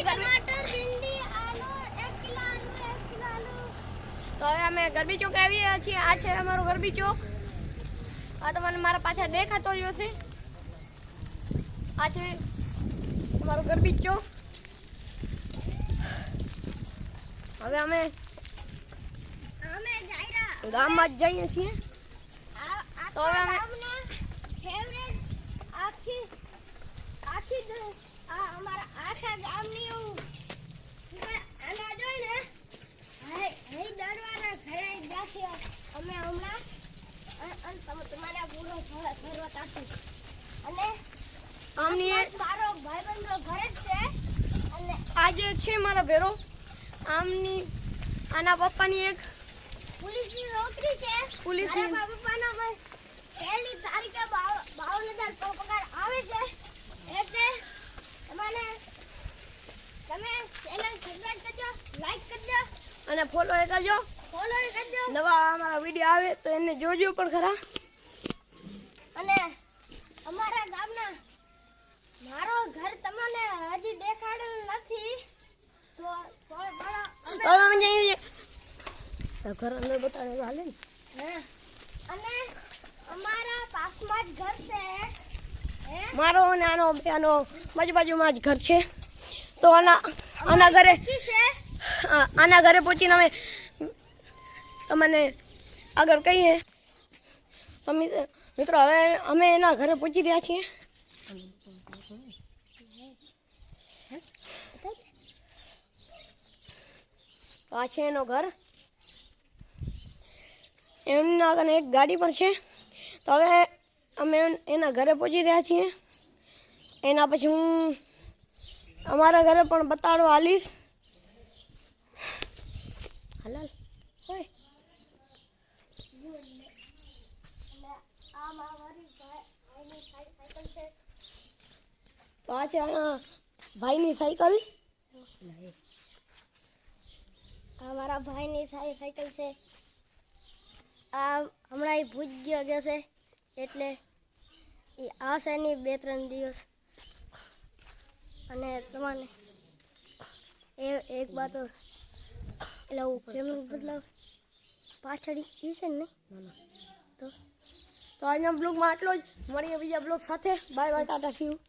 टमाटर भिंडी आलू 1 किलो आलू 1 किलो आलू તો હવે અમે ગરબી ચોક આવી રહ્યા છીએ આ છે અમારો ગરબી ચોક આ તમને મારા પાછળ દેખાતો જ હશે આ છે અમારો ગરબી ચોક હવે અમે ગામમાં જ જઈએ છીએ તો હવે અમે ફેવરેટ આખી અમારા આખા ગામની આના જોઈને હે દરવાના ઘરે જાશે અમે હમણાં તમારા પૂરો ફરવા તાસી અને આમની મારો ભાઈબંધનો ઘર જ છે અને આજે છે મારા ભેરો આમની આના પપ્પાની એક પોલીસની નોકરી છે પોલીસની મારા પપ્પાનો પહેલી તારીખે 52,000 પગાર આવે છે એટલે તમને તમે ચેનલ સબસ્ક્રાઇબ કરજો લાઈક કરજો અને ફોલો કરજો નવા અમારા વિડીયો આવે તો એને જોજો પણ ખરા અને અમારા ગામના મારો ઘર તમને હજી દેખાડેલું નથી તો હવે અમે જઈએ ઘર અંદર બતાડે હાલે ને અને અમારા પાસમાં જ ઘર છે મારો અને આનો બાજુમાં જ ઘર છે તો આના ઘરે પહોંચીને અમે તમને આગળ કહીએ તો મિત્રો હવે અમે એના ઘરે પહોંચી રહ્યા છીએ તો આ છે એનો ઘર એમના કને એક ગાડી પણ છે તો હવે અમે એના ઘરે પહોંચી રહ્યા છીએ એના પછી હું અમારા ઘરે પણ બતાડવા હાલીશ હાલાલ હોય તો આ છે ભાઈની સાયકલ અમારા ભાઈની સાયકલ છે આ હમણાં એ ભૂજ ગયો છે એટલે એ આવશે નહીં 2-3 દિવસ અને તમારે એક વાત એટલે હું કેમેરો બદલાવ પાછળ એ છે ને તો આજના બ્લોગમાં આટલો જ મળીએ બીજા બ્લોગ સાથે બાય બાય ટાટા ફ્યુ